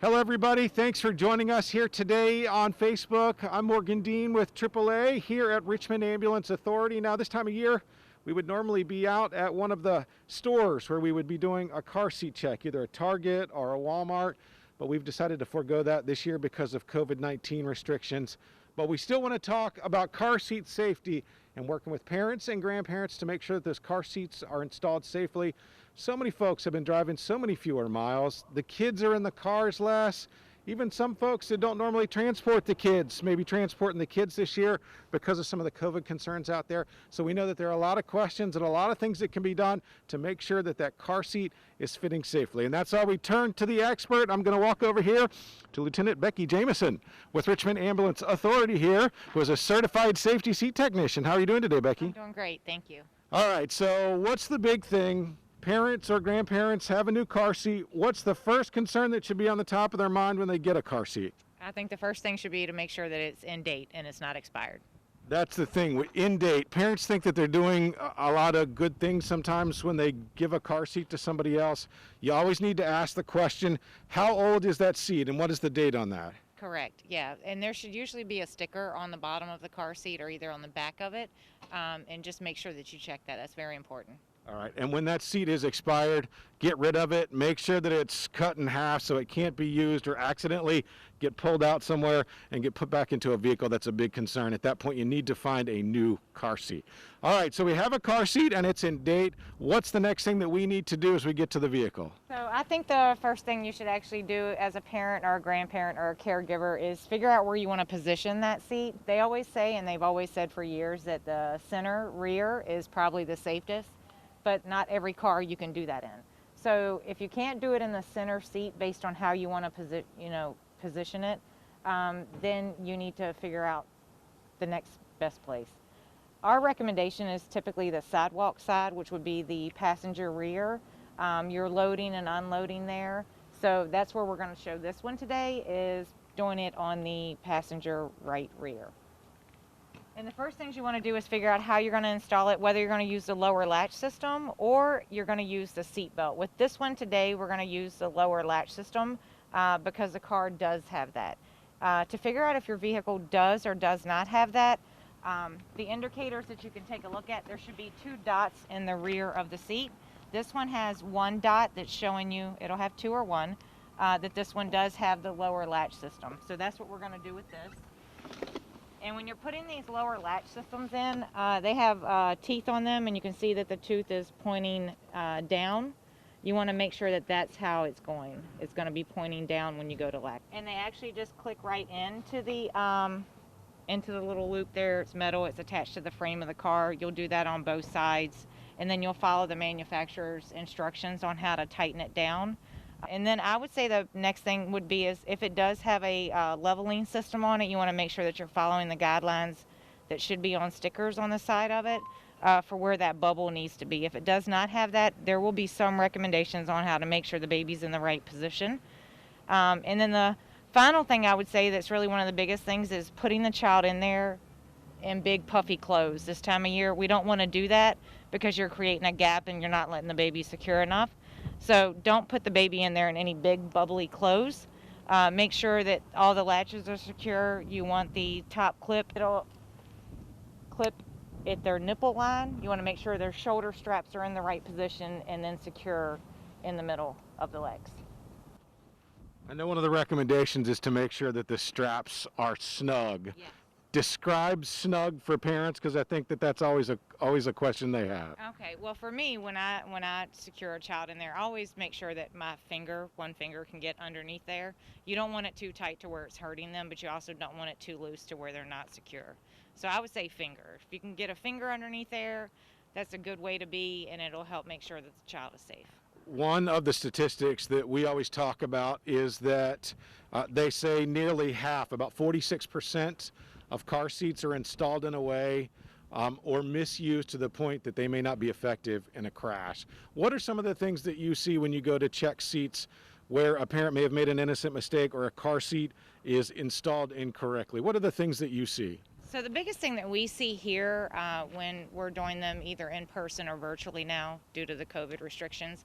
Hello everybody, thanks for joining us here today on Facebook. I'm Morgan Dean with AAA here at Richmond Ambulance Authority. Now this time of year, we would normally be out at one of the stores where we would be doing a car seat check, either a Target or a Walmart, but we've decided to forego that this year because of COVID-19 restrictions. But we still want to talk about car seat safety and working with parents and grandparents to make sure that those car seats are installed safely. So many folks have been driving so many fewer miles. The kids are in the cars less. Even some folks that don't normally transport the kids, maybe transporting the kids this year because of some of the COVID concerns out there. So we know that there are a lot of questions and a lot of things that can be done to make sure that that car seat is fitting safely. And that's how we turn to the expert. I'm going to walk over here to Lieutenant Becky Jamison with Richmond Ambulance Authority here, who is a certified safety seat technician. How are you doing today, Becky? I'm doing great, thank you. All right, so what's the big thing? Parents or grandparents have a new car seat. What's the first concern that should be on the top of their mind when they get a car seat? I think the first thing should be to make sure that it's in date and it's not expired. That's the thing, in date. Parents think that they're doing a lot of good things sometimes when they give a car seat to somebody else. You always need to ask the question, how old is that seat and what is the date on that? Correct, yeah. And there should usually be a sticker on the bottom of the car seat or either on the back of it. And just make sure that you check that. That's very important. All right, and when that seat is expired, get rid of it. Make sure that it's cut in half so it can't be used or accidentally get pulled out somewhere and get put back into a vehicle. That's a big concern. At that point, you need to find a new car seat. All right, so we have a car seat and it's in date. What's the next thing that we need to do as we get to the vehicle? So I think the first thing you should actually do as a parent or a grandparent or a caregiver is figure out where you want to position that seat. They always say, and they've always said for years, that the center rear is probably the safest. But not every car you can do that in. So if you can't do it in the center seat based on how you want to position it, then you need to figure out the next best place. Our recommendation is typically the sidewalk side, which would be the passenger rear. You're loading and unloading there. So that's where we're going to show this one today, is doing it on the passenger right rear. And the first things you want to do is figure out how you're going to install it, whether you're going to use the lower latch system or you're going to use the seat belt. With this one today, we're going to use the lower latch system because the car does have that. To figure out if your vehicle does or does not have that, the indicators that you can take a look at, there should be 2 dots in the rear of the seat. This one has 1 dot that's showing you, it'll have 2 or 1, that this one does have the lower latch system. So that's what we're going to do with this. And when you're putting these lower latch systems in, they have teeth on them, and you can see that the tooth is pointing down. You want to make sure that that's how it's going. It's going to be pointing down when you go to latch. And they actually just click right into the little loop there. It's metal. It's attached to the frame of the car. You'll do that on both sides, and then you'll follow the manufacturer's instructions on how to tighten it down. And then I would say the next thing would be is if it does have a leveling system on it, you want to make sure that you're following the guidelines that should be on stickers on the side of it for where that bubble needs to be. If it does not have that, there will be some recommendations on how to make sure the baby's in the right position. And then the final thing I would say that's really one of the biggest things is putting the child in there in big puffy clothes. This time of year, we don't want to do that because you're creating a gap and you're not letting the baby secure enough. So don't put the baby in there in any big bubbly clothes. Make sure that all the latches are secure. You want the top clip, it'll clip at their nipple line. You want to make sure their shoulder straps are in the right position and then secure in the middle of the legs. I know one of the recommendations is to make sure that the straps are snug. Yeah. Describe snug for parents, because I think that that's always a question they have. Okay, well for me, when I secure a child in there, I always make sure that my one finger can get underneath there. You don't want it too tight to where it's hurting them, but you also don't want it too loose to where they're not secure. So I would say finger. If you can get a finger underneath there, that's a good way to be, and it'll help make sure that the child is safe. One of the statistics that we always talk about is that they say nearly half, about 46%, of car seats are installed in a way or misused to the point that they may not be effective in a crash. What are some of the things that you see when you go to check seats where a parent may have made an innocent mistake or a car seat is installed incorrectly? What are the things that you see? So the biggest thing that we see here when we're doing them either in person or virtually now due to the COVID restrictions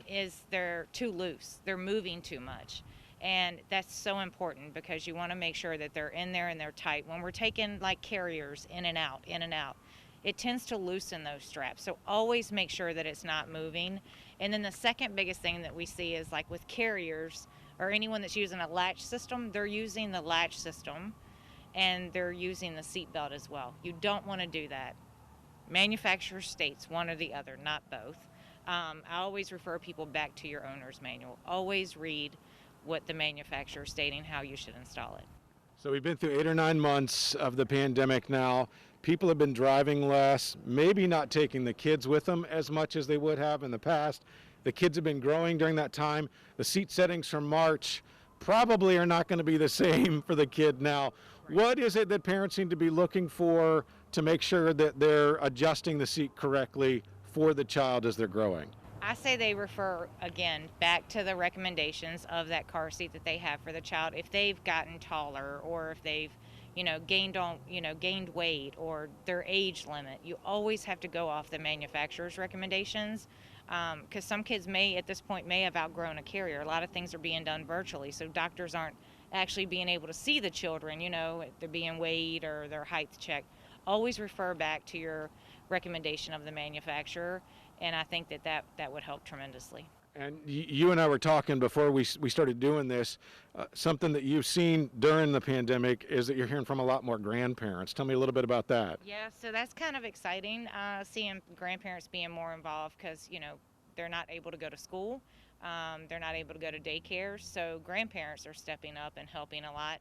is they're too loose. They're moving too much. And that's so important because you want to make sure that they're in there and they're tight. When we're taking like carriers in and out, it tends to loosen those straps. So always make sure that it's not moving. And then the second biggest thing that we see is like with carriers or anyone that's using a latch system, they're using the latch system and they're using the seat belt as well. You don't want to do that. Manufacturer states one or the other, not both. I always refer people back to your owner's manual. Always read what the manufacturer is stating how you should install it. So we've been through 8 or 9 months of the pandemic now. People have been driving less, maybe not taking the kids with them as much as they would have in the past. The kids have been growing during that time. The seat settings from March probably are not going to be the same for the kid now. What is it that parents need to be looking for to make sure that they're adjusting the seat correctly for the child as they're growing? I say they refer, again, back to the recommendations of that car seat that they have for the child. If they've gotten taller or if they've, gained weight or their age limit, you always have to go off the manufacturer's recommendations because some kids at this point may have outgrown a carrier. A lot of things are being done virtually, so doctors aren't actually being able to see the children, if they're being weighed or their height's checked. Always refer back to your recommendation of the manufacturer, and I think that would help tremendously. And you and I were talking before we started doing this. Something that you've seen during the pandemic is that you're hearing from a lot more grandparents. Tell me a little bit about that. Yeah, so that's kind of exciting, seeing grandparents being more involved because, they're not able to go to school. They're not able to go to daycare, so grandparents are stepping up and helping a lot,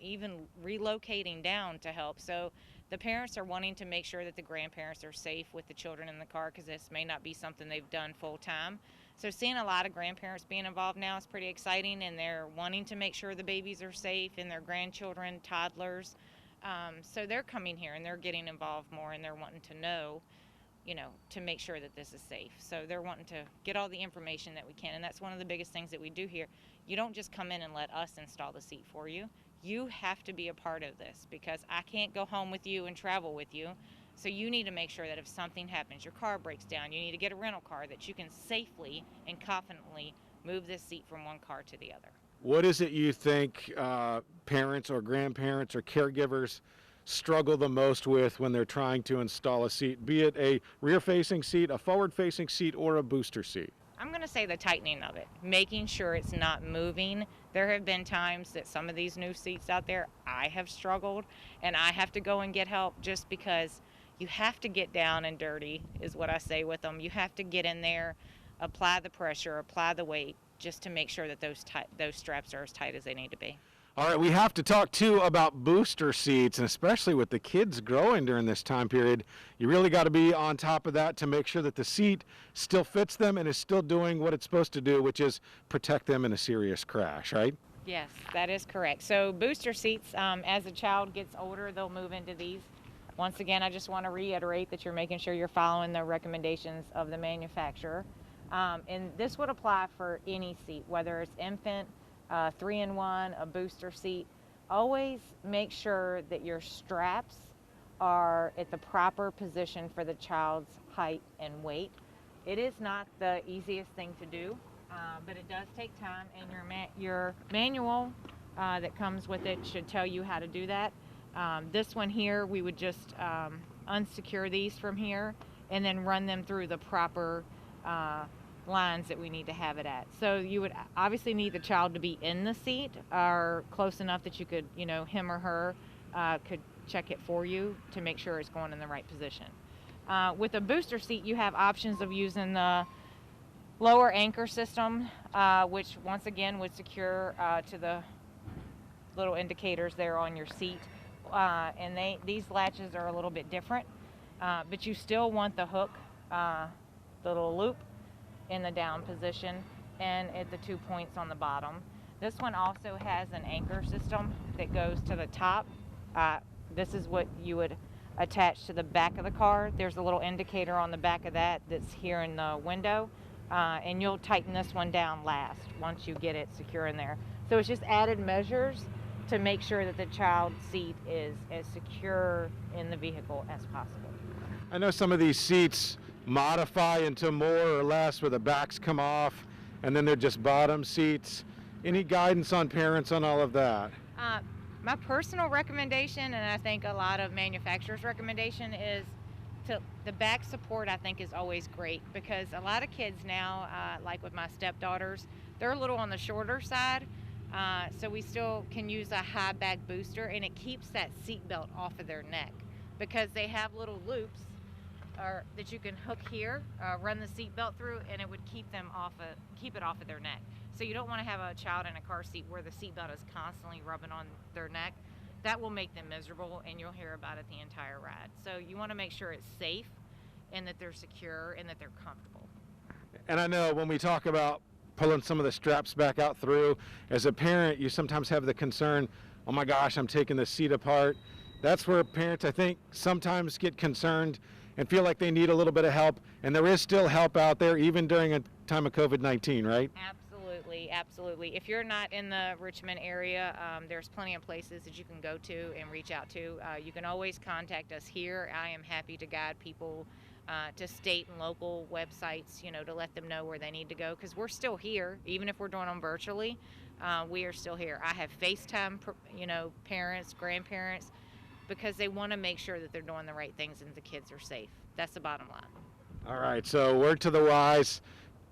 even relocating down to help. So the parents are wanting to make sure that the grandparents are safe with the children in the car because this may not be something they've done full time. So seeing a lot of grandparents being involved now is pretty exciting, and they're wanting to make sure the babies are safe and their grandchildren, toddlers. So they're coming here and they're getting involved more, and they're wanting to know, to make sure that this is safe. So they're wanting to get all the information that we can, and that's one of the biggest things that we do here. You don't just come in and let us install the seat for you. You have to be a part of this because I can't go home with you and travel with you. So you need to make sure that if something happens, your car breaks down, you need to get a rental car, that you can safely and confidently move this seat from one car to the other. What is it you think parents or grandparents or caregivers struggle the most with when they're trying to install a seat, be it a rear-facing seat, a forward-facing seat, or a booster seat? I'm going to say the tightening of it, making sure it's not moving. There have been times that some of these new seats out there, I have struggled, and I have to go and get help just because you have to get down and dirty, is what I say with them. You have to get in there, apply the pressure, apply the weight, just to make sure that those straps are as tight as they need to be. All right, we have to talk too about booster seats, and especially with the kids growing during this time period, you really got to be on top of that to make sure that the seat still fits them and is still doing what it's supposed to do, which is protect them in a serious crash, right? Yes, that is correct. So booster seats, as a child gets older, they'll move into these. Once again, I just want to reiterate that you're making sure you're following the recommendations of the manufacturer. And this would apply for any seat, whether it's infant, 3-in-1, a booster seat. Always make sure that your straps are at the proper position for the child's height and weight. It is not the easiest thing to do, but it does take time, and your manual that comes with it should tell you how to do that. This one here, we would just unsecure these from here and then run them through the proper lines that we need to have it at. So you would obviously need the child to be in the seat or close enough that you could, him or her could check it for you to make sure it's going in the right position. With a booster seat, you have options of using the lower anchor system, which once again would secure to the little indicators there on your seat. And these latches are a little bit different, but you still want the hook, the little loop in the down position and at the 2 points on the bottom. This one also has an anchor system that goes to the top. This is what you would attach to the back of the car. There's a little indicator on the back of that that's here in the window, and you'll tighten this one down last once you get it secure in there. So it's just added measures to make sure that the child's seat is as secure in the vehicle as possible. I know some of these seats modify into more or less where the backs come off and then they're just bottom seats. Any guidance on parents on all of that? My personal recommendation, and I think a lot of manufacturers' recommendation, is the back support. I think is always great because a lot of kids now, like with my stepdaughters, they're a little on the shorter side, so we still can use a high back booster, and it keeps that seat belt off of their neck because they have little loops that you can hook here, run the seat belt through, and it would keep it off of their neck. So you don't want to have a child in a car seat where the seatbelt is constantly rubbing on their neck. That will make them miserable, and you'll hear about it the entire ride. So you want to make sure it's safe and that they're secure and that they're comfortable. And I know when we talk about pulling some of the straps back out through, as a parent, you sometimes have the concern, oh my gosh, I'm taking the seat apart. That's where parents, I think, sometimes get concerned and feel like they need a little bit of help. And there is still help out there, even during a time of COVID-19, right? Absolutely, absolutely. If you're not in the Richmond area, there's plenty of places that you can go to and reach out to. You can always contact us here. I am happy to guide people to state and local websites, to let them know where they need to go, because we're still here. Even if we're doing them virtually, we are still here. I have FaceTime, parents, grandparents, because they want to make sure that they're doing the right things and the kids are safe. That's the bottom line. All right, so word to the wise,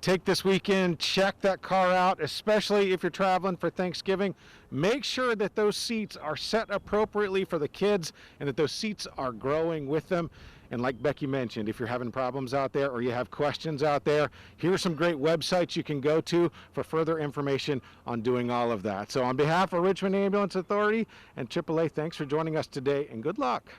take this weekend, check that car out, especially if you're traveling for Thanksgiving. Make sure that those seats are set appropriately for the kids and that those seats are growing with them. And like Becky mentioned, if you're having problems out there or you have questions out there, here are some great websites you can go to for further information on doing all of that. So on behalf of Richmond Ambulance Authority and AAA, thanks for joining us today and good luck.